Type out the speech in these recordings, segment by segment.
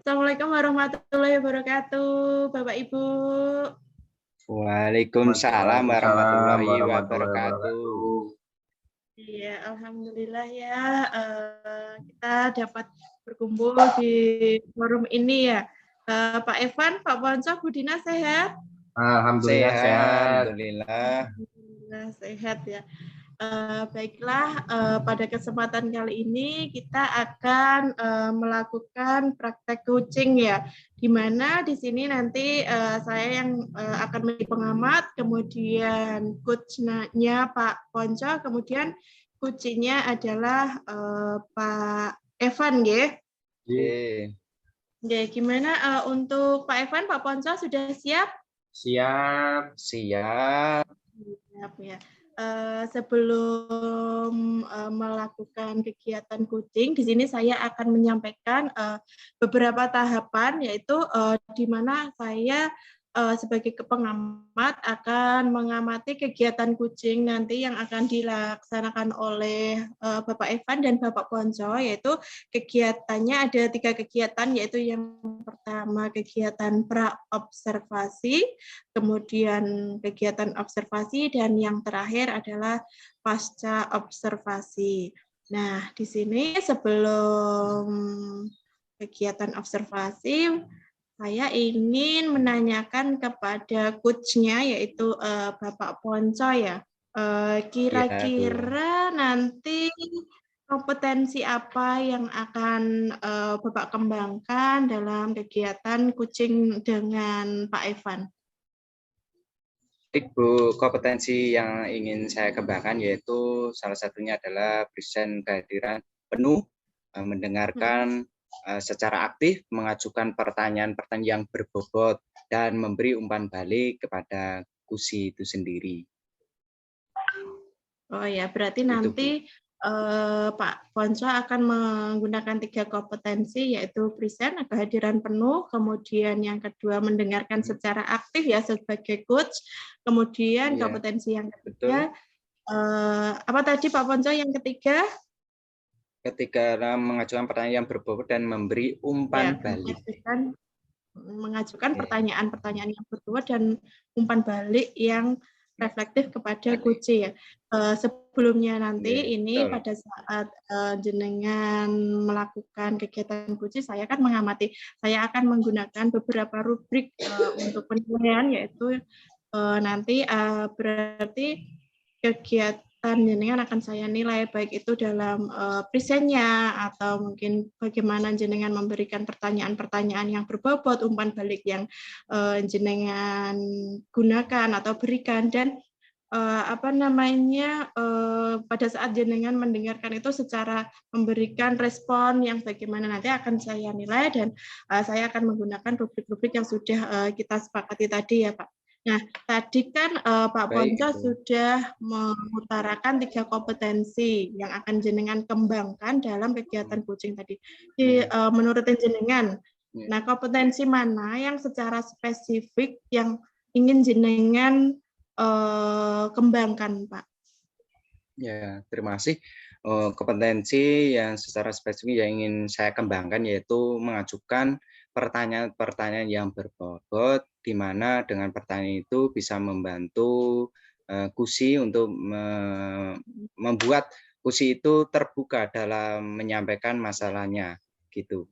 Assalamualaikum warahmatullahi wabarakatuh, Bapak Ibu. Waalaikumsalam Waalaikumsalam warahmatullahi warahmatullahi wabarakatuh. wabarakatuh. Iya, alhamdulillah ya, kita dapat berkumpul di forum ini ya. Pak Evan, Pak Ponco, Bu Dina sehat? Alhamdulillah sehat. Alhamdulillah. Alhamdulillah sehat ya. Baiklah, pada kesempatan kali ini kita akan melakukan praktek coaching ya, di mana di sini nanti saya yang akan menjadi pengamat, kemudian coachnya Pak Ponco, kemudian coachnya adalah Pak Evan, ya. Gimana untuk Pak Evan, Pak Ponco sudah siap? Siap. Siap. Siap ya. Sebelum melakukan kegiatan coaching, di sini saya akan menyampaikan beberapa tahapan, yaitu di mana saya sebagai pengamat akan mengamati kegiatan coaching nanti yang akan dilaksanakan oleh Bapak Evan dan Bapak Ponco, yaitu kegiatannya ada 3 kegiatan, yaitu yang pertama kegiatan pra-observasi, kemudian kegiatan observasi, dan yang terakhir adalah pasca observasi. Nah, di sini sebelum kegiatan observasi, saya ingin menanyakan kepada coach-nya, yaitu Bapak Ponco ya. Kira-kira nanti kompetensi apa yang akan Bapak kembangkan dalam kegiatan coaching dengan Pak Evan? Bu, kompetensi yang ingin saya kembangkan yaitu salah satunya adalah present kehadiran penuh, mendengarkan secara aktif, mengajukan pertanyaan-pertanyaan yang berbobot, dan memberi umpan balik kepada kusi itu sendiri. Oh ya, berarti nanti Pak Ponco akan menggunakan 3 kompetensi, yaitu present, kehadiran penuh, kemudian yang kedua mendengarkan secara aktif ya sebagai coach, kemudian kompetensi yang ketiga, apa tadi Pak Ponco yang ketiga? Ketika mengajukan pertanyaan yang berbobot dan memberi umpan balik. Mengajukan pertanyaan-pertanyaan yang berbobot dan umpan balik yang reflektif kepada coach ya. Sebelumnya nanti ini pada saat jenengan melakukan kegiatan coach, saya kan mengamati, saya akan menggunakan beberapa rubrik untuk penilaian, yaitu nanti berarti kegiatan jenengan akan saya nilai baik itu dalam presentnya atau mungkin bagaimana jenengan memberikan pertanyaan-pertanyaan yang berbobot, umpan balik yang jenengan gunakan atau berikan, dan pada saat jenengan mendengarkan itu secara memberikan respon yang bagaimana nanti akan saya nilai, dan saya akan menggunakan rubrik-rubrik yang sudah kita sepakati tadi ya Pak. Nah, tadi kan Pak Ponco sudah mengutarakan 3 kompetensi yang akan jenengan kembangkan dalam kegiatan coaching tadi. Menurut jenengan, nah kompetensi mana yang secara spesifik yang ingin jenengan kembangkan, Pak? Ya, terima kasih. Kompetensi yang secara spesifik yang ingin saya kembangkan yaitu mengajukan pertanyaan-pertanyaan yang berbobot, di mana dengan pertanyaan itu bisa membantu kusi untuk membuat kusi itu terbuka dalam menyampaikan masalahnya, gitu.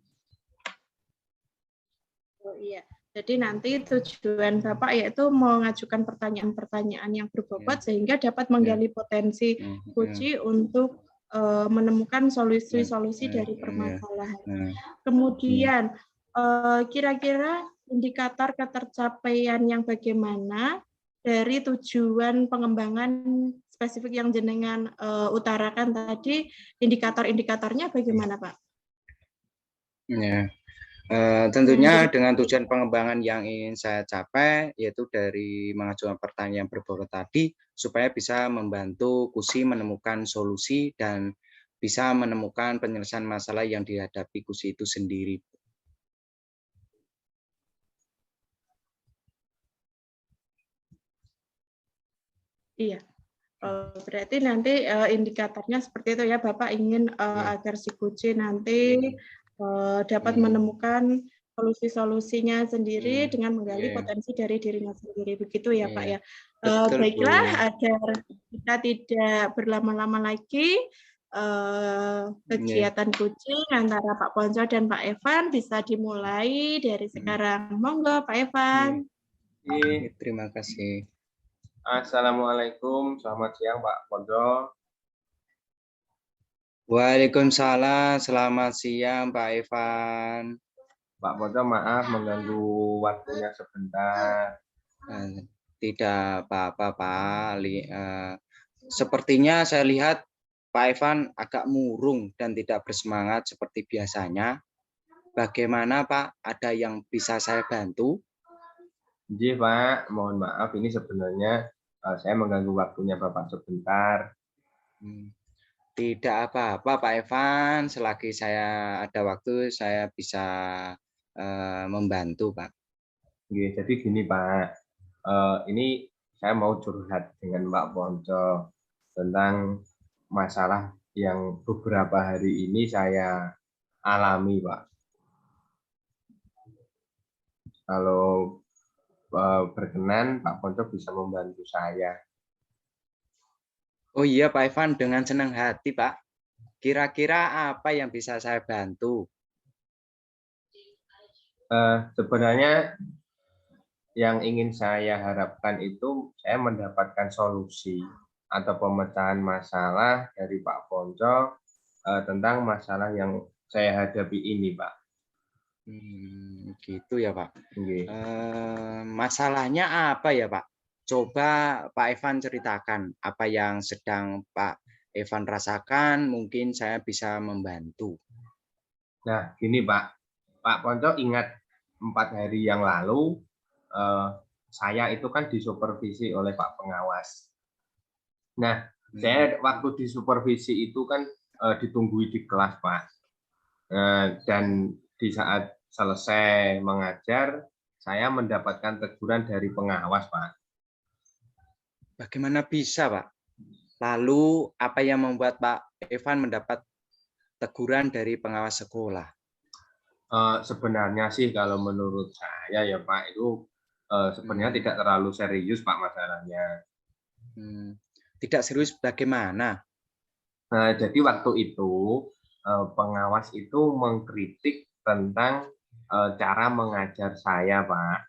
Oh iya. Jadi nanti tujuan Bapak yaitu mengajukan pertanyaan-pertanyaan yang berbobot sehingga dapat menggali potensi coach untuk menemukan solusi-solusi dari permasalahan. Kemudian kira-kira indikator ketercapaian yang bagaimana dari tujuan pengembangan spesifik yang jenengan utarakan tadi, indikator-indikatornya bagaimana, Pak? Ya. Tentunya dengan tujuan pengembangan yang ingin saya capai, yaitu dari mengajukan pertanyaan berbobot tadi, supaya bisa membantu kusi menemukan solusi dan bisa menemukan penyelesaian masalah yang dihadapi kusi itu sendiri. Iya. Berarti nanti indikatornya seperti itu ya, Bapak ingin agar si kuci nanti dapat menemukan solusi-solusinya sendiri Hmm, dengan menggali iya, potensi dari dirinya sendiri. Begitu ya, Pak iya, ya. betul Bu. Baiklah, agar kita tidak berlama-lama lagi, Iya, kegiatan coaching antara Pak Ponco dan Pak Evan bisa dimulai dari hmm, sekarang. Monggo, Pak iya, Evan. iya, terima kasih. Assalamualaikum, selamat siang Pak Podo. Waalaikumsalam, selamat siang Pak Evan. Pak Podo, maaf mengganggu waktunya sebentar. Eh, Tidak apa-apa Pak. Sepertinya saya lihat Pak Evan agak murung dan tidak bersemangat seperti biasanya. Bagaimana Pak? Ada yang bisa saya bantu? Jadi Pak, mohon maaf ini sebenarnya saya mengganggu waktunya Bapak sebentar. Hmm, Tidak apa-apa Pak Evan. Selagi saya ada waktu, saya bisa membantu Pak. Oke, jadi gini Pak, ini saya mau curhat dengan Pak Ponco tentang masalah yang beberapa hari ini saya alami Pak. Kalau berkenan Pak Ponco bisa membantu saya. Oh iya Pak Evan, dengan senang hati Pak. Kira-kira apa yang bisa saya bantu? Sebenarnya yang ingin saya harapkan itu saya mendapatkan solusi atau pemecahan masalah dari Pak Ponco tentang masalah yang saya hadapi ini, Pak. Gitu ya Pak. Oke. Masalahnya apa ya Pak? Coba Pak Evan ceritakan apa yang sedang Pak Evan rasakan, mungkin saya bisa membantu. Nah, gini Pak, Pak Ponco ingat 4 hari yang lalu saya itu kan disupervisi oleh Pak Pengawas. Nah, saya waktu disupervisi itu kan ditunggui di kelas Pak. Dan di saat selesai mengajar, saya mendapatkan teguran dari pengawas, Pak. Bagaimana bisa Pak? Lalu apa yang membuat Pak Evan mendapat teguran dari pengawas sekolah? Sebenarnya sih kalau menurut saya ya Pak, itu sebenarnya tidak terlalu serius Pak masalahnya. Tidak serius bagaimana? Jadi waktu itu pengawas itu mengkritik tentang cara mengajar saya, Pak.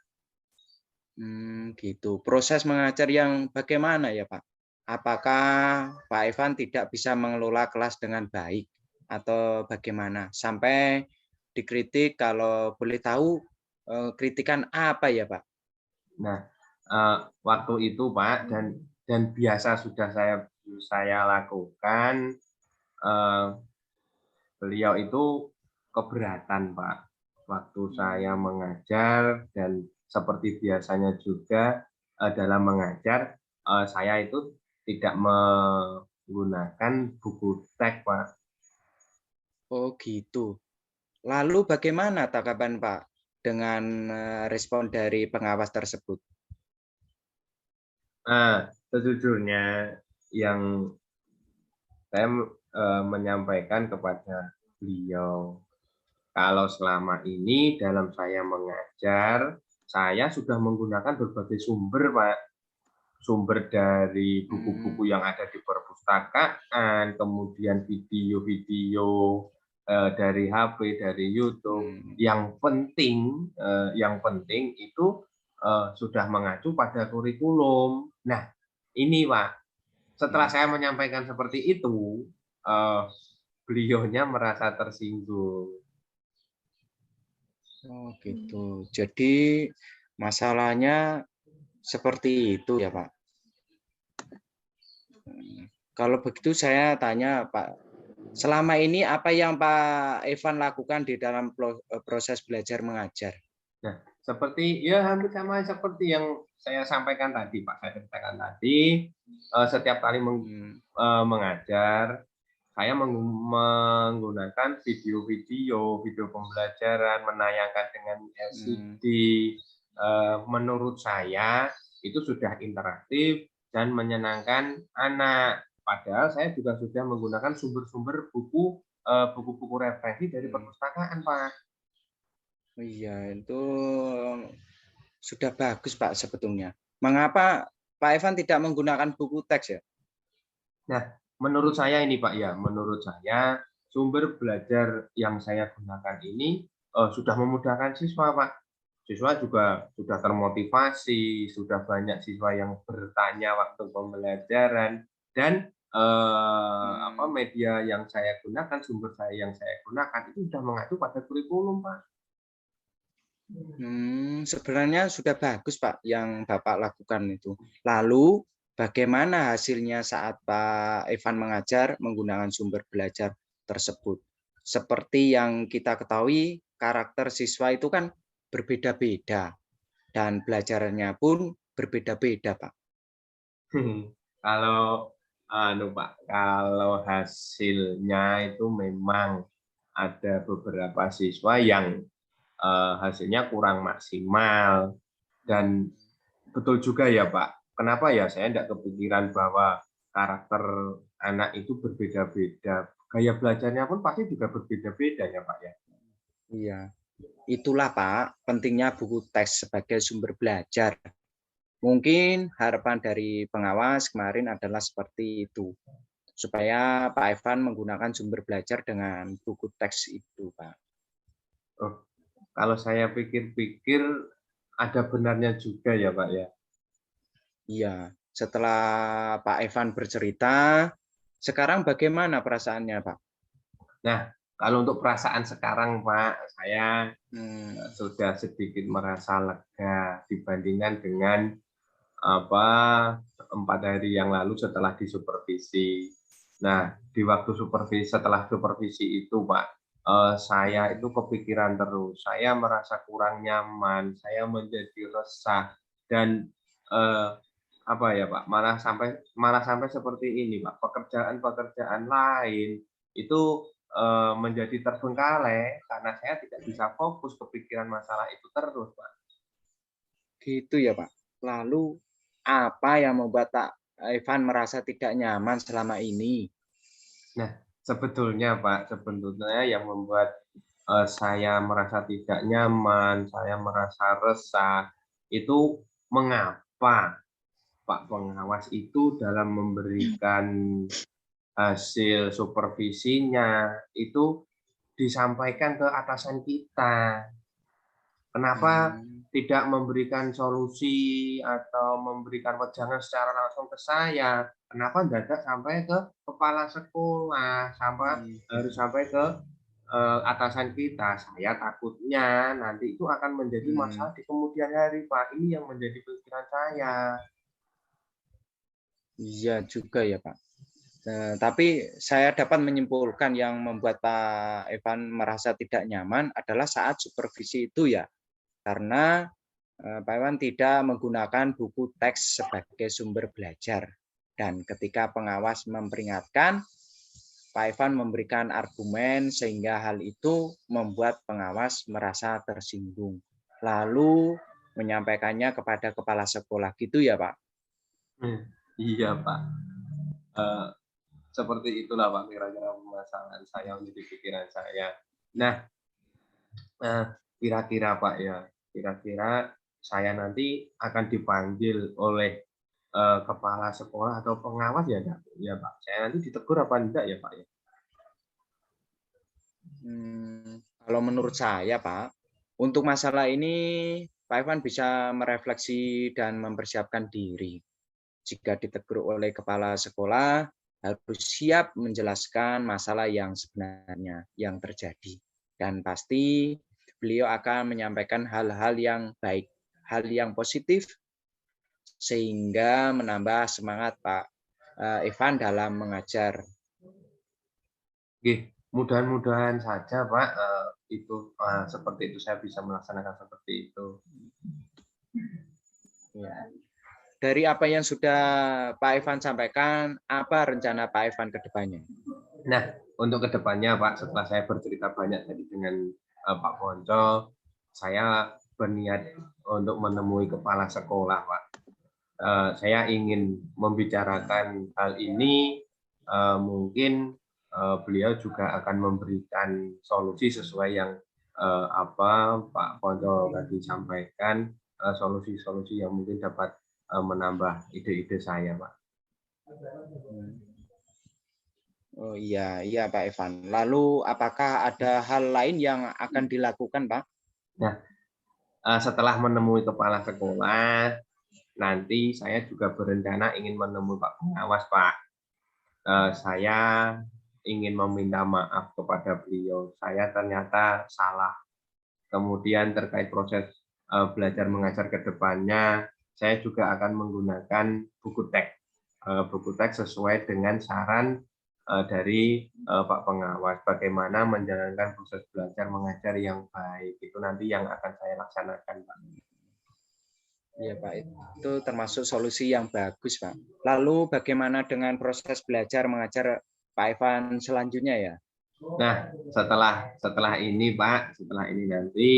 Gitu. Proses mengajar yang bagaimana ya Pak? Apakah Pak Evan tidak bisa mengelola kelas dengan baik atau bagaimana? Sampai dikritik, kalau boleh tahu kritikan apa ya Pak? Nah, waktu itu Pak dan biasa sudah saya lakukan, beliau itu keberatan Pak waktu saya mengajar, dan seperti biasanya juga dalam mengajar saya itu tidak menggunakan buku teks Pak. Oh gitu. Lalu bagaimana tanggapan Pak dengan respon dari pengawas tersebut? Sejujurnya yang saya menyampaikan kepada beliau, kalau selama ini dalam saya mengajar, saya sudah menggunakan berbagai sumber, Pak. Sumber dari buku-buku yang ada di perpustakaan, kemudian video-video dari HP, dari YouTube. Yang penting itu sudah mengacu pada kurikulum. Nah, ini Pak, setelah saya menyampaikan seperti itu, beliaunya merasa tersinggung. Oh gitu. Jadi masalahnya seperti itu ya Pak. Kalau begitu saya tanya Pak, selama ini apa yang Pak Evan lakukan di dalam proses belajar mengajar? Nah, seperti ya hampir sama seperti yang saya sampaikan tadi, Pak. Saya ceritakan tadi, setiap kali mengajar, saya menggunakan video pembelajaran, menayangkan dengan LCD. Menurut saya itu sudah interaktif dan menyenangkan anak. Padahal saya juga sudah menggunakan sumber-sumber buku-buku referensi dari perpustakaan, Pak. Iya, itu sudah bagus Pak sebetulnya. Mengapa Pak Evan tidak menggunakan buku teks ya? Nah, menurut saya ini Pak ya, menurut saya sumber belajar yang saya gunakan ini sudah memudahkan siswa Pak. Siswa juga sudah termotivasi, sudah banyak siswa yang bertanya waktu pembelajaran, dan media yang saya gunakan, sumber saya yang saya gunakan itu sudah mengacu pada kurikulum Pak. Sebenarnya sudah bagus Pak yang Bapak lakukan itu. Lalu bagaimana hasilnya saat Pak Evan mengajar menggunakan sumber belajar tersebut? Seperti yang kita ketahui, karakter siswa itu kan berbeda-beda dan belajarannya pun berbeda-beda Pak. Kalau Pak, kalau hasilnya itu memang ada beberapa siswa yang hasilnya kurang maksimal, dan betul juga ya Pak. Kenapa ya saya tidak kepikiran bahwa karakter anak itu berbeda-beda. Gaya belajarnya pun pasti juga berbeda-beda ya Pak ya. Iya, itulah Pak pentingnya buku teks sebagai sumber belajar. Mungkin harapan dari pengawas kemarin adalah seperti itu, supaya Pak Evan menggunakan sumber belajar dengan buku teks itu, Pak. Oh, kalau saya pikir-pikir ada benarnya juga ya Pak ya. Iya, setelah Pak Evan bercerita, sekarang bagaimana perasaannya, Pak? Nah, kalau untuk perasaan sekarang Pak, saya sudah sedikit merasa lega dibandingkan dengan 4 hari yang lalu setelah disupervisi. Nah, di waktu setelah supervisi itu Pak, saya itu kepikiran terus. Saya merasa kurang nyaman, saya menjadi resah, dan Pak, malah sampai seperti ini Pak. Pekerjaan-pekerjaan lain itu menjadi terbengkalai karena saya tidak bisa fokus, kepikiran masalah itu terus Pak. Gitu ya, Pak. Lalu apa yang membuat Pak Evan merasa tidak nyaman selama ini? Nah, sebetulnya yang membuat saya merasa tidak nyaman, saya merasa resah, itu mengapa Pak Pengawas itu dalam memberikan hasil supervisinya itu disampaikan ke atasan kita. Kenapa tidak memberikan solusi atau memberikan wejangan secara langsung ke saya? Kenapa tidak sampai ke kepala sekolah, harus sampai ke atasan kita? Saya takutnya nanti itu akan menjadi masalah di kemudian hari, Pak. Ini yang menjadi pikiran saya. Iya juga ya, Pak. Tapi saya dapat menyimpulkan yang membuat Pak Evan merasa tidak nyaman adalah saat supervisi itu ya, karena Pak Evan tidak menggunakan buku teks sebagai sumber belajar. Dan ketika pengawas memperingatkan, Pak Evan memberikan argumen sehingga hal itu membuat pengawas merasa tersinggung. Lalu menyampaikannya kepada kepala sekolah gitu ya, Pak? Iya, Pak. Seperti itulah Pak kira-kira permasalahan saya menjadi pikiran saya. Nah, kira-kira Pak ya, kira-kira saya nanti akan dipanggil oleh kepala sekolah atau pengawas ya, ya Pak. Saya nanti ditegur apa enggak ya Pak ya? Kalau menurut saya Pak, untuk masalah ini Pak Evan bisa merefleksi dan mempersiapkan diri. Jika ditegur oleh kepala sekolah, harus siap menjelaskan masalah yang sebenarnya yang terjadi. Dan pasti beliau akan menyampaikan hal-hal yang baik, hal yang positif, sehingga menambah semangat Pak Evan dalam mengajar. Mudah-mudahan saja Pak, seperti itu saya bisa melaksanakan seperti itu. Ya. Dari apa yang sudah Pak Evan sampaikan, apa rencana Pak Evan ke depannya? Nah, untuk ke depannya Pak, setelah saya bercerita banyak tadi dengan Pak Ponco, saya berniat untuk menemui kepala sekolah Pak. Saya ingin membicarakan hal ini, mungkin beliau juga akan memberikan solusi sesuai yang apa Pak Ponco tadi sampaikan, solusi-solusi yang mungkin dapat menambah ide-ide saya, Pak. Oh iya, iya Pak Evan. Lalu apakah ada hal lain yang akan dilakukan, Pak? Nah, setelah menemui kepala sekolah, nanti saya juga berencana ingin menemui Pak Pengawas, Pak. Saya ingin meminta maaf kepada beliau. Saya ternyata salah. Kemudian terkait proses belajar mengajar ke depannya, saya juga akan menggunakan buku teks. Buku teks sesuai dengan saran dari Pak Pengawas. Bagaimana menjalankan proses belajar mengajar yang baik. Itu nanti yang akan saya laksanakan, Pak. Iya Pak, itu termasuk solusi yang bagus Pak. Lalu bagaimana dengan proses belajar mengajar Pak Evan selanjutnya ya? Nah, setelah ini Pak, setelah ini nanti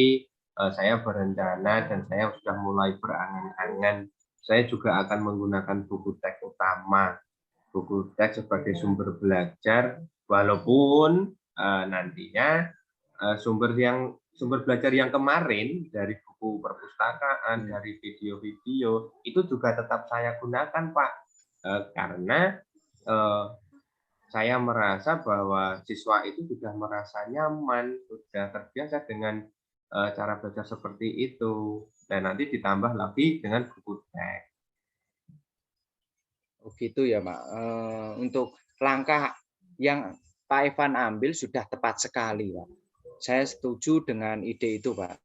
saya berencana dan saya sudah mulai berangan-angan. Saya juga akan menggunakan buku teks utama, buku teks sebagai sumber belajar, walaupun nantinya sumber belajar yang kemarin dari buku perpustakaan, dari video-video itu juga tetap saya gunakan Pak, karena saya merasa bahwa siswa itu sudah merasa nyaman, sudah terbiasa dengan cara belajar seperti itu, dan nanti ditambah lagi dengan buku teks. Oh gitu ya Pak. Untuk langkah yang Pak Evan ambil sudah tepat sekali Pak. Saya setuju dengan ide itu Pak.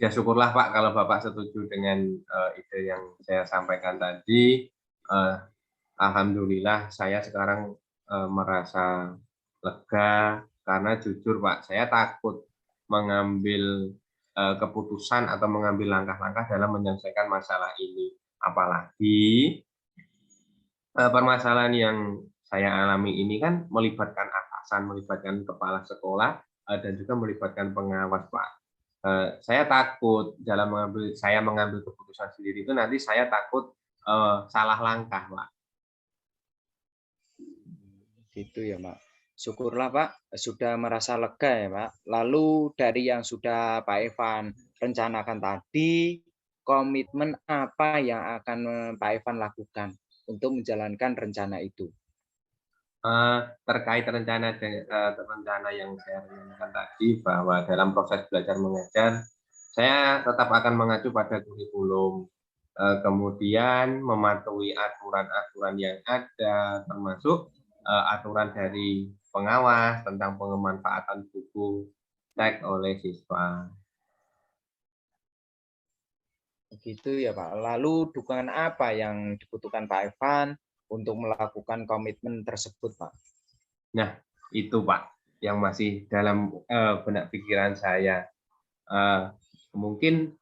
Ya syukurlah Pak kalau Bapak setuju dengan ide yang saya sampaikan tadi. Alhamdulillah saya sekarang merasa lega karena jujur Pak, saya takut mengambil keputusan atau mengambil langkah-langkah dalam menyelesaikan masalah ini. Apalagi permasalahan yang saya alami ini kan melibatkan atasan, melibatkan kepala sekolah, dan juga melibatkan pengawas, Pak. Saya takut dalam mengambil keputusan sendiri itu nanti saya takut salah langkah, Pak. Gitu ya Pak. Syukurlah Pak sudah merasa lega ya Pak. Lalu dari yang sudah Pak Evan rencanakan tadi, komitmen apa yang akan Pak Evan lakukan untuk menjalankan rencana itu? Terkait rencana yang saya rencanakan tadi bahwa dalam proses belajar mengajar saya tetap akan mengacu pada kurikulum, kemudian mematuhi aturan-aturan yang ada, termasuk aturan dari pengawas tentang pemanfaatan buku teks oleh siswa. Begitu ya Pak. Lalu dukungan apa yang dibutuhkan Pak Evan untuk melakukan komitmen tersebut Pak? Nah, itu Pak yang masih dalam benak pikiran saya. Mungkin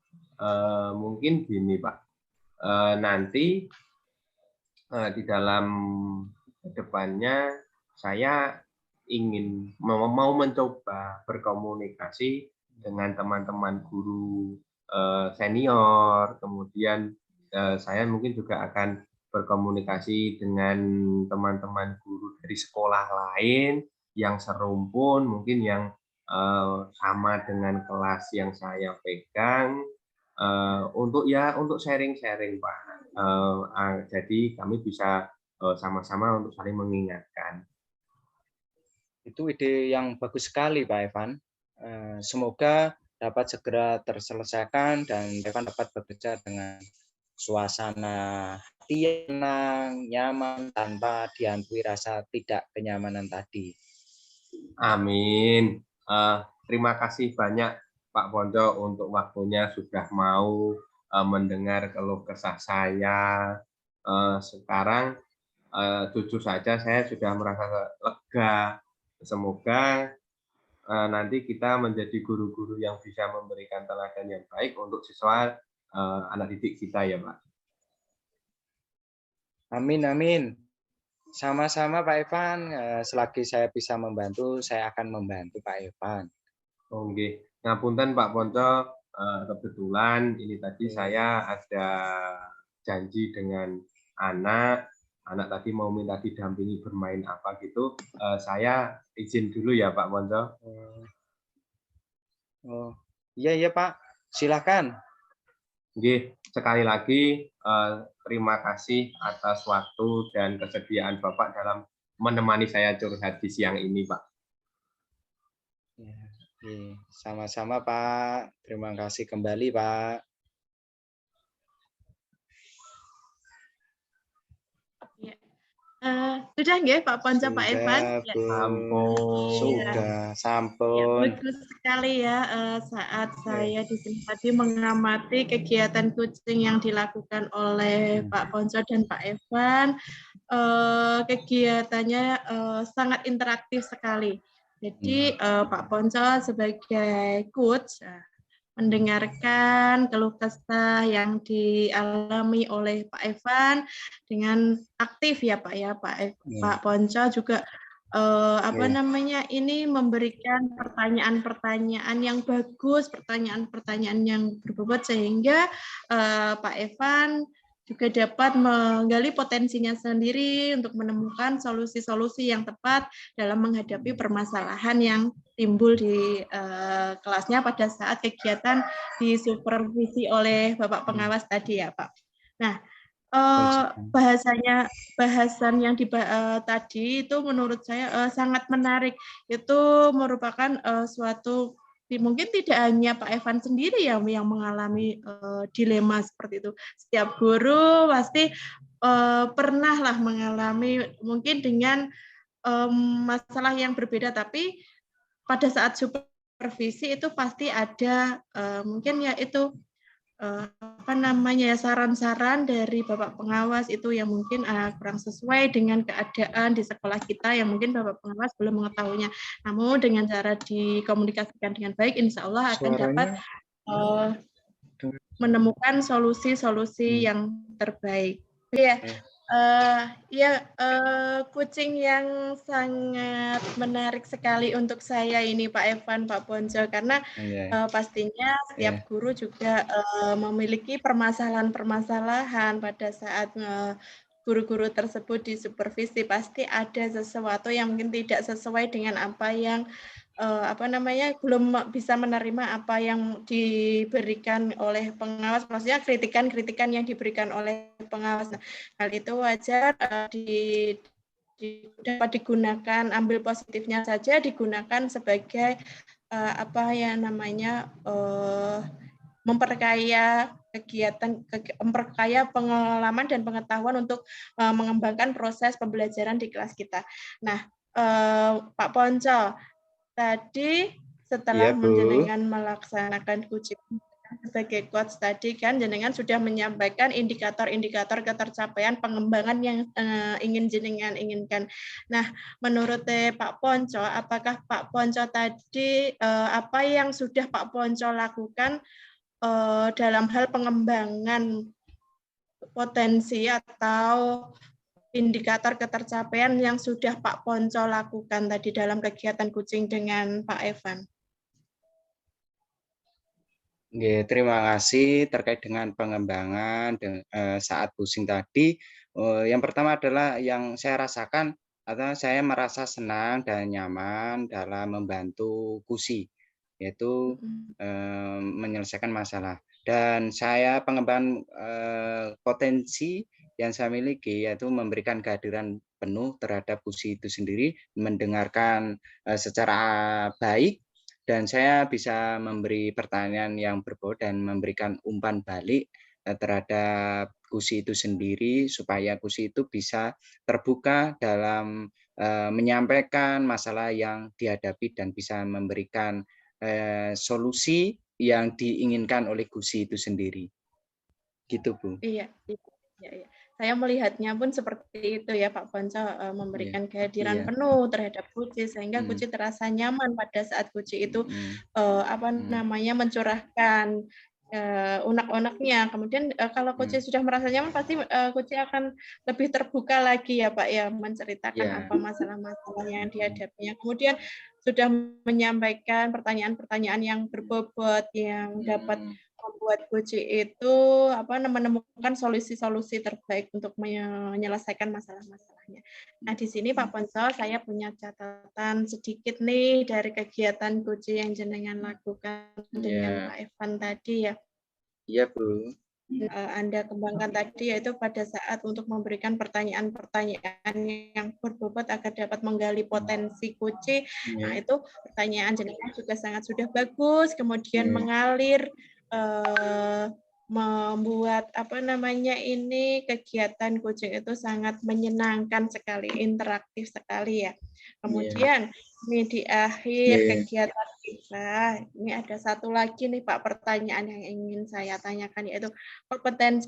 gini Pak, nanti di dalam depannya saya ingin mau mencoba berkomunikasi dengan teman-teman guru senior, kemudian saya mungkin juga akan berkomunikasi dengan teman-teman guru dari sekolah lain yang serumpun, mungkin yang sama dengan kelas yang saya pegang, untuk sharing-sharing Pak. Jadi kami bisa sama-sama untuk saling mengingatkan. Itu ide yang bagus sekali Pak Evan. Semoga dapat segera terselesaikan dan Evan dapat bekerja dengan suasana hati yang tenang, nyaman, tanpa dihantui rasa tidak kenyamanan tadi. Amin. Terima kasih banyak Pak Ponco untuk waktunya sudah mau mendengar keluh kesah saya. Sekarang jujur saja saya sudah merasa lega. Semoga nanti kita menjadi guru-guru yang bisa memberikan teladan yang baik untuk siswa anak didik kita ya Pak. Amin, amin. Sama-sama Pak Evan, selagi saya bisa membantu, saya akan membantu Pak Evan. Oke, ngapunten Pak Ponco, kebetulan ini tadi saya ada janji dengan anak tadi mau minta didampingi bermain apa gitu, saya izin dulu ya Pak Ponco. Oh, iya iya Pak, silakan. Nggih, sekali lagi terima kasih atas waktu dan kesediaan Bapak dalam menemani saya curhat di siang ini, Pak. Ya, iya. Sama-sama Pak, terima kasih kembali Pak. Ya. Sudah nggih Pak Ponco, Pak Evan? Sudah Ya. Bu, Iya. sudah, Ya, sampun. bagus sekali ya saat Oke. saya di sini tadi mengamati kegiatan kucing yang dilakukan oleh Pak Ponco dan Pak Evan. Kegiatannya sangat interaktif sekali. Jadi Pak Ponco sebagai coach mendengarkan keluh kesah yang dialami oleh Pak Evan dengan aktif ya Pak ya Pak Ponco juga apa namanya ini memberikan pertanyaan-pertanyaan yang bagus, pertanyaan-pertanyaan yang berbobot sehingga Pak Evan juga dapat menggali potensinya sendiri untuk menemukan solusi-solusi yang tepat dalam menghadapi permasalahan yang timbul di kelasnya pada saat kegiatan disupervisi oleh Bapak pengawas tadi ya Pak. Nah, bahasan yang tadi itu menurut saya sangat menarik. Itu merupakan suatu mungkin tidak hanya Pak Evan sendiri yang mengalami dilema seperti itu. Setiap guru pasti pernah lah mengalami mungkin dengan masalah yang berbeda, tapi pada saat supervisi itu pasti ada mungkin ya itu apa namanya ya saran-saran dari Bapak pengawas itu yang mungkin kurang sesuai dengan keadaan di sekolah kita yang mungkin Bapak pengawas belum mengetahuinya. Namun dengan cara dikomunikasikan dengan baik, insya Allah akan dapat menemukan solusi-solusi yang terbaik. Ya, kucing yang sangat menarik sekali untuk saya ini Pak Evan, Pak Ponco, karena pastinya setiap guru juga memiliki permasalahan-permasalahan pada saat guru-guru tersebut disupervisi. Pasti ada sesuatu yang mungkin tidak sesuai dengan apa yang belum bisa menerima apa yang diberikan oleh pengawas, maksudnya kritikan-kritikan yang diberikan oleh pengawas. Nah, hal itu wajar dapat digunakan, ambil positifnya saja, digunakan sebagai memperkaya kegiatan, memperkaya pengalaman dan pengetahuan untuk mengembangkan proses pembelajaran di kelas kita. Nah, Pak Ponco, tadi setelah jenengan melaksanakan kucing sebagai coach tadi kan jenengan sudah menyampaikan indikator-indikator ketercapaian pengembangan yang ingin jenengan inginkan. Nah, menurut Pak Ponco, apakah Pak Ponco tadi apa yang sudah Pak Ponco lakukan dalam hal pengembangan potensi atau indikator ketercapaian yang sudah Pak Ponco lakukan tadi dalam kegiatan kucing dengan Pak Evan? Terima kasih terkait dengan pengembangan saat pusing tadi. Yang pertama adalah yang saya rasakan atau saya merasa senang dan nyaman dalam membantu KUSI, yaitu menyelesaikan masalah. Dan saya pengembangan potensi yang saya miliki yaitu memberikan kehadiran penuh terhadap KUSI itu sendiri, mendengarkan secara baik, dan saya bisa memberi pertanyaan yang berbobot dan memberikan umpan balik terhadap KUSI itu sendiri supaya KUSI itu bisa terbuka dalam menyampaikan masalah yang dihadapi dan bisa memberikan solusi yang diinginkan oleh KUSI itu sendiri. Gitu, Bu. Iya. Saya melihatnya pun seperti itu ya Pak Ponco, memberikan kehadiran penuh terhadap Kuci sehingga Kuci terasa nyaman pada saat Kuci itu mencurahkan unek-uneknya. Kemudian kalau Kuci sudah merasa nyaman pasti Kuci akan lebih terbuka lagi ya Pak ya menceritakan apa masalah-masalah yang dihadapinya. Kemudian sudah menyampaikan pertanyaan-pertanyaan yang berbobot yang dapat membuat Gojek itu menemukan solusi-solusi terbaik untuk menyelesaikan masalah-masalahnya. Nah, di sini Pak Ponco, saya punya catatan sedikit nih dari kegiatan Gojek yang jenengan lakukan dengan Pak Evan tadi ya. Iya, Bu. Anda kembangkan tadi, yaitu pada saat untuk memberikan pertanyaan-pertanyaan yang berbobot agar dapat menggali potensi Gojek. Nah, itu pertanyaan jenengan juga sangat sudah bagus, kemudian mengalir, membuat kegiatan Gojek itu sangat menyenangkan sekali, interaktif sekali ya. Kemudian ini di akhir kegiatan kita, ini ada satu lagi nih Pak pertanyaan yang ingin saya tanyakan, yaitu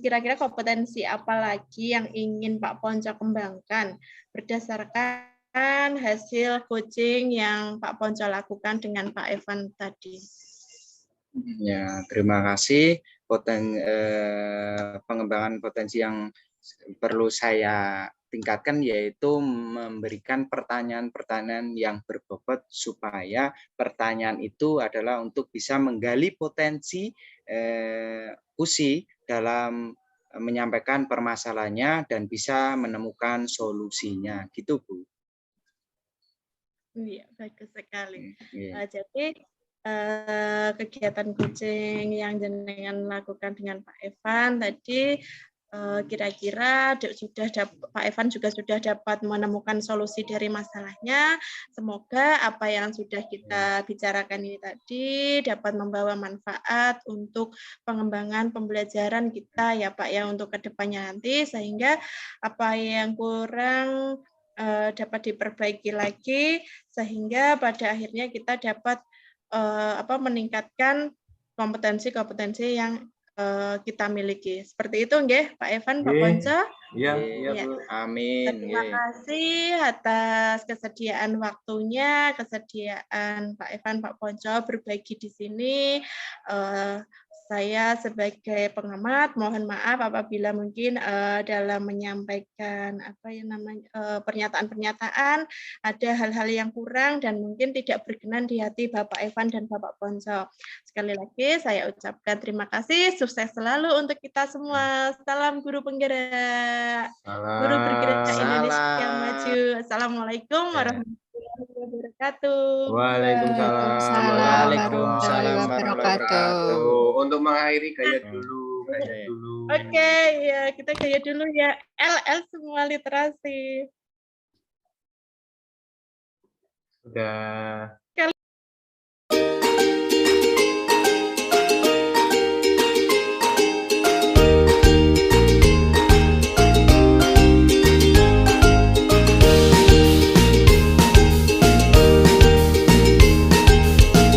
kira-kira kompetensi apa lagi yang ingin Pak Ponco kembangkan berdasarkan hasil coaching yang Pak Ponco lakukan dengan Pak Evan tadi. Ya, terima kasih. Pengembangan potensi yang perlu saya tingkatkan yaitu memberikan pertanyaan-pertanyaan yang berbobot supaya pertanyaan itu adalah untuk bisa menggali potensi Usi dalam menyampaikan permasalahannya dan bisa menemukan solusinya, gitu Bu. Iya, bagus sekali. Jadi kegiatan coaching yang jenengan lakukan dengan Pak Evan tadi, kira-kira Pak Evan juga sudah dapat menemukan solusi dari masalahnya. Semoga apa yang sudah kita bicarakan ini tadi dapat membawa manfaat untuk pengembangan pembelajaran kita ya Pak ya untuk kedepannya nanti, sehingga apa yang kurang dapat diperbaiki lagi, sehingga pada akhirnya kita dapat meningkatkan kompetensi-kompetensi yang kita miliki. Seperti itu nggih, Pak Evan, Pak Ponco? Iya, Bu. Amin. Terima kasih atas kesediaan waktunya, kesediaan Pak Evan, Pak Ponco berbagi di sini. Saya sebagai pengamat mohon maaf apabila mungkin dalam menyampaikan pernyataan-pernyataan ada hal-hal yang kurang dan mungkin tidak berkenan di hati Bapak Evan dan Bapak Ponco. Sekali lagi saya ucapkan terima kasih, sukses selalu untuk kita semua. Salam guru penggerak. Guru bergerak Indonesia Maju. Assalamualaikum warahmatullahi wabarakatuh. Waalaikumsalam warahmatullahi wabarakatuh. Untuk mengakhiri gaya dulu. Oke, ya kita gaya dulu ya. LL semua literasi. Sudah.